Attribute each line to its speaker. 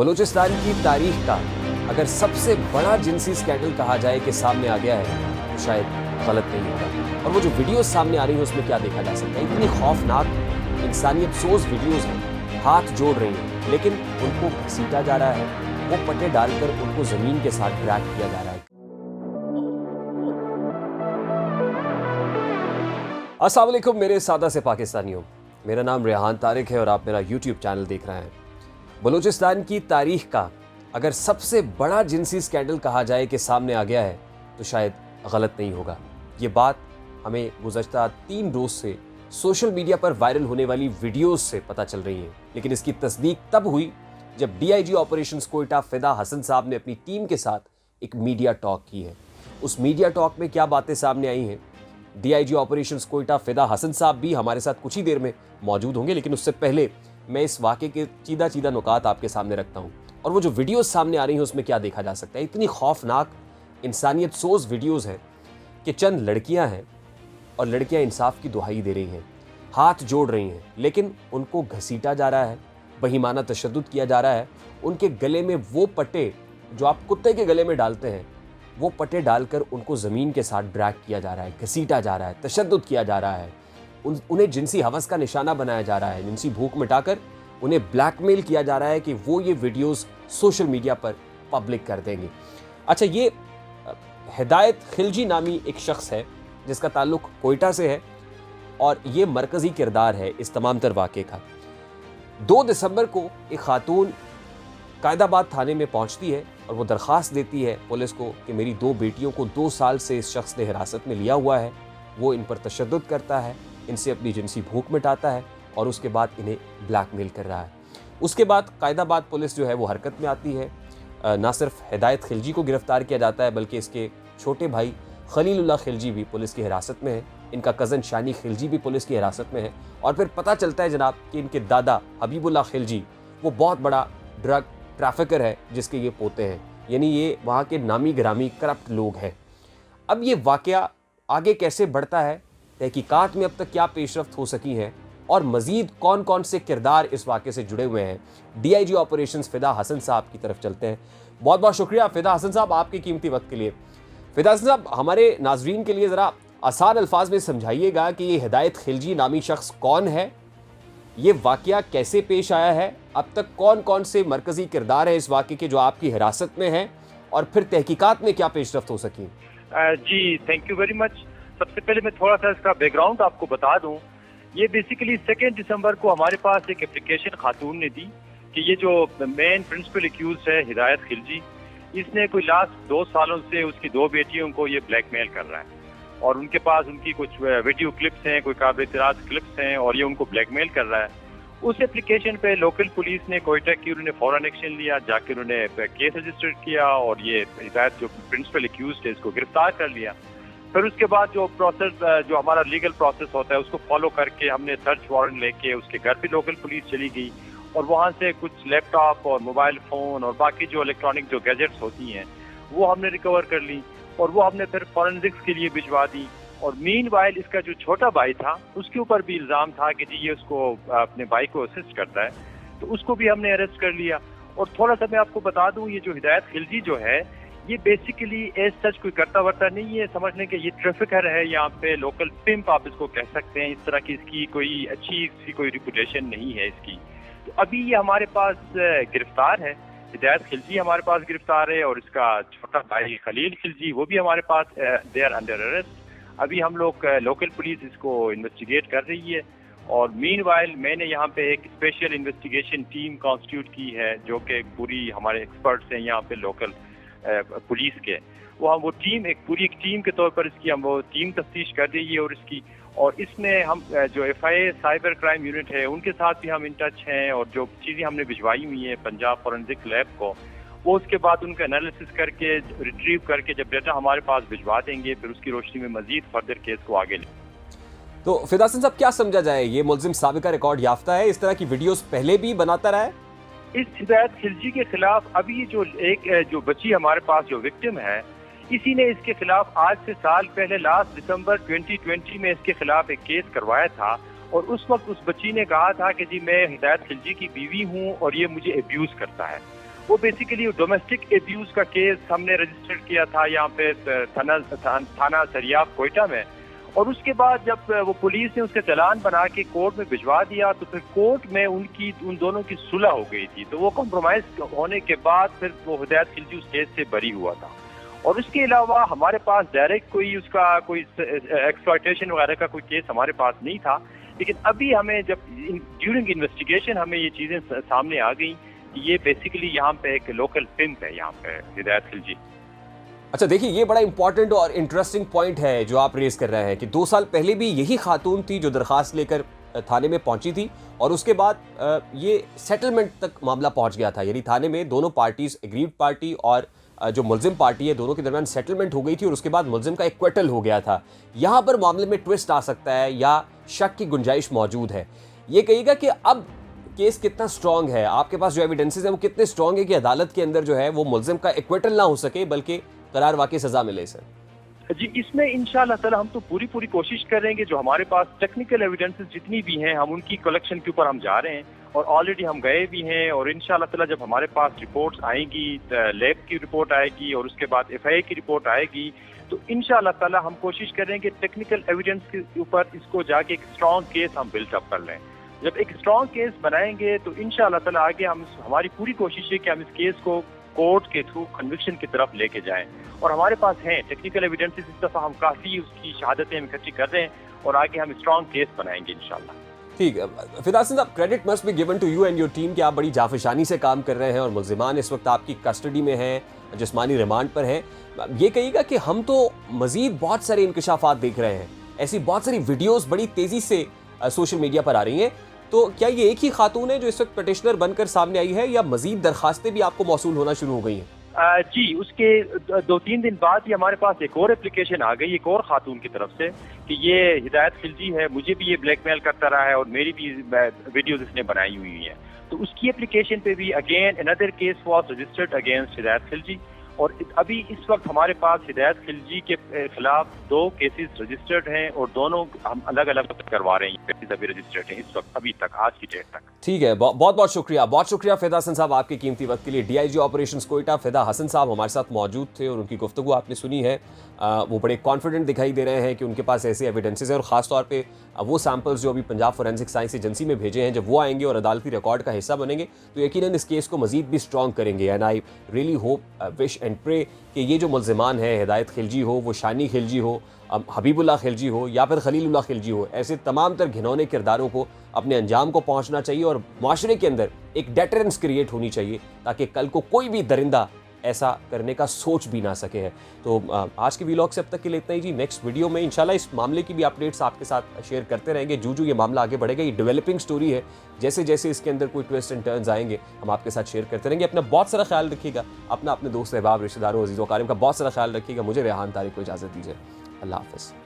Speaker 1: बलूचिस्तान की तारीख का अगर सबसे बड़ा जिनसी स्कैंडल कहा जाए कि सामने आ गया है तो शायद गलत नहीं होगा। और वो जो वीडियोस सामने आ रही है उसमें क्या देखा जा सकता है, इतनी खौफनाक इंसानियत सोज वीडियोस हैं, हाथ जोड़ रही हैं लेकिन उनको घसीटा जा रहा है, वो पट्टे डालकर उनको जमीन के साथ ड्रैग किया जा रहा है। अस्सलाम वालेकुम मेरे सादा से पाकिस्तानियों, मेरा नाम रेहान तारिक है और आप मेरा यूट्यूब चैनल देख रहे हैं। बलूचिस्तान की तारीख का अगर सबसे बड़ा जिनसी स्कैंडल कहा जाए कि सामने आ गया है तो शायद गलत नहीं होगा। ये बात हमें गुज़श्ता 3 रोज़ से सोशल मीडिया पर वायरल होने वाली वीडियोस से पता चल रही है, लेकिन इसकी तस्दीक तब हुई जब डीआईजी ऑपरेशंस कोयटा फिदा हसन साहब ने अपनी टीम के साथ एक मीडिया टॉक की है। उस मीडिया टॉक में क्या बातें सामने आई हैं, डीआईजी ऑपरेशंस कोयटा फिदा हसन साहब भी हमारे साथ कुछ ही देर में मौजूद होंगे, लेकिन उससे पहले मैं इस वाक़े के चीदा नुकात आपके सामने रखता हूँ। और वो जो वीडियोस सामने आ रही हैं उसमें क्या देखा जा सकता है, इतनी खौफनाक इंसानियत सोज वीडियोस हैं कि चंद लड़कियां हैं और लड़कियां इंसाफ की दुहाई दे रही हैं, हाथ जोड़ रही हैं लेकिन उनको घसीटा जा रहा है, बहिमाना तशद्दुद किया जा रहा है। उनके गले में वो पट्टे जो आप कुत्ते के गले में डालते हैं, वो पट्टे डालकर उनको ज़मीन के साथ ड्रैग किया जा रहा है, घसीटा जा रहा है, तशद्दुद किया जा रहा है। उन्हें जिनसी हवस का निशाना बनाया जा रहा है, जिनसी भूख मिटाकर उन्हें ब्लैकमेल किया जा रहा है कि वो ये वीडियोस सोशल मीडिया पर पब्लिक कर देंगे। अच्छा, ये हिदायत खिलजी नामी एक शख्स है जिसका ताल्लुक कोयटा से है और ये मरकज़ी किरदार है इस तमाम तर वाक़े का। 2 दिसंबर को एक खातून कायदाबाद थाने में पहुंचती है और वो दरख्वास्त देती है पुलिस को कि मेरी 2 बेटियों को 2 साल से इस शख्स ने हिरासत में लिया हुआ है, वो इन पर तशद्दुद करता है, इनसे अपनी जिनसी भूख मिटाता है और उसके बाद इन्हें ब्लैकमेल कर रहा है। उसके बाद कायदाबाद पुलिस जो है वो हरकत में आती है। ना सिर्फ हिदायत खिलजी को गिरफ्तार किया जाता है बल्कि इसके छोटे भाई खलीलुल्लाह खिलजी भी पुलिस की हिरासत में है, इनका कज़न शानी खिलजी भी पुलिस की हिरासत में है। और फिर पता चलता है जनाब कि इनके दादा हबीबुल्लाह खिलजी वो बहुत बड़ा ड्रग ट्रैफिकर है जिसके ये पोते हैं, यानी ये वहाँ के नामी गिरामी करप्ट लोग हैं। अब ये वाक़या आगे कैसे बढ़ता है, तहकीकात में अब तक क्या पेशरफ्त हो सकी है और मज़ीद कौन कौन से किरदार इस वाक़े से जुड़े हुए हैं, डीआईजी ऑपरेशंस फिदा हसन साहब की तरफ चलते हैं। बहुत बहुत शुक्रिया फिदा हसन साहब आपके कीमती वक्त के लिए। फिदा हसन साहब, हमारे नाजरीन के लिए ज़रा आसान अल्फाज में समझाइएगा कि ये हिदायत खिलजी नामी शख्स कौन है, ये वाक़या कैसे पेश आया है, अब तक कौन कौन से मरकज़ी किरदार हैं इस वाक़े के जो आपकी हिरासत में हैं और फिर तहकीकात में क्या पेशरफ्त हो सकी।
Speaker 2: जी थैंक यू वेरी मच। सबसे पहले मैं थोड़ा सा इसका बैकग्राउंड आपको बता दूं। ये बेसिकली 2 दिसंबर को हमारे पास एक एप्लीकेशन खातून ने दी कि ये जो मेन प्रिंसिपल एक्यूज है हिदायत खिलजी, इसने कोई लास्ट 2 सालों से उसकी 2 बेटियों को ये ब्लैकमेल कर रहा है और उनके पास उनकी कुछ वीडियो क्लिप्स हैं, कोई काबिल-ए-इतराज़ क्लिप्स हैं और ये उनको ब्लैकमेल कर रहा है। उस एप्लीकेशन पे लोकल पुलिस ने कोयटा की उन्होंने फौरन एक्शन लिया, जाकर उन्होंने केस रजिस्टर किया और ये हिदायत जो प्रिंसिपल एक्यूज है इसको गिरफ्तार कर लिया। फिर उसके बाद जो प्रोसेस जो हमारा लीगल प्रोसेस होता है उसको फॉलो करके हमने सर्च वारंट लेके उसके घर पे लोकल पुलिस चली गई और वहाँ से कुछ लैपटॉप और मोबाइल फ़ोन और बाकी जो इलेक्ट्रॉनिक जो गैजेट्स होती हैं वो हमने रिकवर कर ली और वो हमने फिर फॉरेंसिक्स के लिए भिजवा दी। और मीनवाइल इसका जो छोटा भाई था उसके ऊपर भी इल्ज़ाम था कि जी ये उसको अपने भाई को असिस्ट करता है, तो उसको भी हमने अरेस्ट कर लिया। और थोड़ा सा मैं आपको बता दूं, ये जो हिदायत खिलजी जो है ये बेसिकली एज सच कोई करता वर्ता नहीं है, समझने के ये ट्रैफिकर है, यहाँ पे लोकल पिम्प आप इसको कह सकते हैं। इस तरह की इसकी कोई अच्छी इसकी कोई रिपुटेशन नहीं है इसकी। तो अभी ये हमारे पास गिरफ्तार है, हिदायत खिलजी हमारे पास गिरफ्तार है और इसका छोटा भाई खलील खिलजी वो भी हमारे पास दे आर अंडर अरेस्ट। अभी हम लोग लोकल पुलिस इसको इन्वेस्टिगेट कर रही है और मीनवाइल मैंने यहाँ पे एक स्पेशल इन्वेस्टिगेशन टीम कॉन्स्टिट्यूट की है जो कि पूरी हमारे एक्सपर्ट्स हैं यहाँ पे लोकल पुलिस के। वो टीम एक पूरी एक टीम के तौर पर इसकी हम वो टीम तफ्तीश कर रही है और इसमें हम जो FIA साइबर क्राइम यूनिट है उनके साथ भी हम इन टच हैं और जो चीज़ें हमने भिजवाई हुई हैं पंजाब फॉरेंसिक लैब को, वो उसके बाद उनका एनालिसिस करके रिट्रीव करके जब डेटा हमारे पास भिजवा देंगे फिर उसकी रोशनी में मजीद फर्दर केस को आगे लें।
Speaker 1: तो फिदा हसन साहब, क्या समझा जाए, ये मुल्जिम साबिका रिकॉर्ड याफ्ता है, इस तरह की वीडियोस पहले भी बनाता रहा है?
Speaker 2: इस हिदायत खिलजी के खिलाफ अभी जो बच्ची हमारे पास जो विक्टिम है, इसी ने इसके खिलाफ आज से साल पहले लास्ट दिसंबर 2020 में इसके खिलाफ एक केस करवाया था और उस वक्त उस बच्ची ने कहा था कि जी मैं हिदायत खिलजी की बीवी हूँ और ये मुझे अब्यूज करता है। वो बेसिकली डोमेस्टिक एब्यूज का केस हमने रजिस्टर किया था यहाँ पे थाना सरियाफ कोयटा में। और उसके बाद जब वो पुलिस ने उसका चालान बना के कोर्ट में भिजवा दिया तो फिर कोर्ट में उन दोनों की सुलह हो गई थी। तो वो कॉम्प्रोमाइज होने के बाद फिर वो हिदायत खिलजी उस केस से बरी हुआ था। और उसके अलावा हमारे पास डायरेक्ट कोई उसका कोई एक्सप्लॉयटेशन वगैरह का कोई केस हमारे पास नहीं था। लेकिन अभी हमें जब ड्यूरिंग इन्वेस्टिगेशन हमें ये चीज़ें सामने आ गई, ये बेसिकली यहाँ पे एक लोकल पिम्प है यहाँ पे हिदायत खिलजी।
Speaker 1: अच्छा देखिए, ये बड़ा इंपॉर्टेंट और इंटरेस्टिंग पॉइंट है जो आप रेज कर रहे हैं कि 2 साल पहले भी यही खातून थी जो दरखास्त लेकर थाने में पहुंची थी और उसके बाद ये सेटलमेंट तक मामला पहुंच गया था। यानी थाने में दोनों पार्टीज, एग्रीड पार्टी और जो मुलजिम पार्टी है, दोनों के दरमियान सेटलमेंट हो गई थी और उसके बाद मुलजिम का एक्विटल हो गया था। यहाँ पर मामले में ट्विस्ट आ सकता है या शक की गुंजाइश मौजूद है। ये कहिएगा कि अब केस कितना स्ट्रांग है, आपके पास जो एविडेंसेस है वो कितने स्ट्रांग है कि अदालत के अंदर जो है वो मुलजिम का एक्विटल ना हो सके बल्कि करार वाकई सजा मिले इसे?
Speaker 2: जी, इसमें इंशाल्लाह ताला हम तो पूरी कोशिश करेंगे। जो हमारे पास टेक्निकल एविडेंसेस जितनी भी हैं हम उनकी कलेक्शन के ऊपर हम जा रहे हैं और ऑलरेडी हम गए भी हैं। और इंशाल्लाह ताला जब हमारे पास रिपोर्ट्स आएंगी, लैब की रिपोर्ट आएगी और उसके बाद FIA की रिपोर्ट आएगी, तो इंशाल्लाह ताला हम कोशिश करेंगे टेक्निकल एविडेंस के ऊपर इसको जाके एक स्ट्रॉन्ग केस हम बिल्टअप कर लें। जब एक स्ट्रॉन्ग केस बनाएंगे तो इंशाल्लाह ताला आगे हमारी पूरी कोशिश है कि हम इस केस को कोर्ट के थ्रू कन्विक्शन की तरफ लेके जाएं। और हमारे पास हैं टेक्निकल एविडेंसेस, इस दफा हम काफी उसकी शहादतें हम इकट्ठी कर रहे हैं और आगे हम स्ट्रॉन्ग केस बनाएंगे इंशाल्लाह।
Speaker 1: ठीक है फिदा हसन साहब, credit must be given to you and your team कि आप बड़ी जाफिशानी से काम कर रहे हैं और मुल्जिमान इस वक्त आपकी कस्टडी में हैं, जिस्मानी रिमांड पर हैं। ये कहिएगा कि हम तो मजीद बहुत सारे इंकशाफात देख रहे हैं, ऐसी बहुत सारी वीडियोस बड़ी तेजी से सोशल मीडिया पर आ रही हैं, तो क्या ये एक ही खातून है जो इस वक्त पिटिशनर बनकर सामने आई है या मजीद दरखास्तें भी आपको मौसूल होना शुरू हो गई हैं?
Speaker 2: जी, उसके 2-3 दिन बाद ही हमारे पास एक और एप्लीकेशन आ गई एक और खातून की तरफ से कि ये हिदायत खिलजी है, मुझे भी ये ब्लैकमेल करता रहा है और मेरी भी वीडियोस इसने बनाई हुई है। तो उसकी एप्लीकेशन पे भी again another case was registered against हिदायत खिलजी। और अभी इस वक्त हमारे पास हिदायत खिलजी के खिलाफ 2 केसेस रजिस्टर्ड हैं और दोनों हम अलग अलग करवा रहे हैं, केसेस अभी रजिस्टर्ड हैं इस वक्त अभी तक, आज की डेट तक।
Speaker 1: ठीक है, बहुत शुक्रिया फिदा हसन साहब आपके कीमती वक्त के लिए। DIG ऑपरेशंस कोयटा फिदा हसन साहब हमारे साथ मौजूद थे और उनकी गुफ्तगू आपने सुनी है। वो बड़े कॉन्फिडेंट दिखाई दे रहे हैं कि उनके पास ऐसे एविडेंसेस हैं और ख़ासतौर पे वो सैंपल्स जो अभी पंजाब फोरेंसिक साइंस एजेंसी में भेजे हैं, जब वो आएंगे और अदालती रिकॉर्ड का हिस्सा बनेंगे तो यकीनन इस केस को मजीद भी स्ट्रॉन्ग करेंगे। And I really hope, wish and pray कि ये जो मुल्जिमान है, हिदायत खिलजी हो, वो शानी खिलजी हो, हबीबुल्लाह खिलजी हो या फिर खलीलुल्लाह खिलजी हो, ऐसे तमाम तर घिनौने किरदारों को अपने अंजाम को पहुंचना चाहिए और माशरे के अंदर एक डेटरेंस क्रिएट होनी चाहिए ताकि कल को कोई भी दरिंदा ऐसा करने का सोच भी ना सके है। तो आज के व्लॉग से अब तक के लिए इतना ही जी। नेक्स्ट वीडियो में इंशाल्लाह इस मामले की भी अपडेट्स आपके साथ शेयर करते रहेंगे। जो ये मामला आगे बढ़ेगा, ये डेवलपिंग स्टोरी है, जैसे जैसे इसके अंदर कोई ट्विस्ट एंड टर्न्स आएंगे हम आपके साथ शेयर करते रहेंगे। अपना बहुत सारा ख्याल रखिएगा, अपने दोस्त अहबाब रिश्तेदारों अजीज़ व क़रीब का बहुत सारा ख्याल रखिएगा। मुझे रेहान तारिक को इजाज़त दीजिए। अल्लाह हाफ़िज़।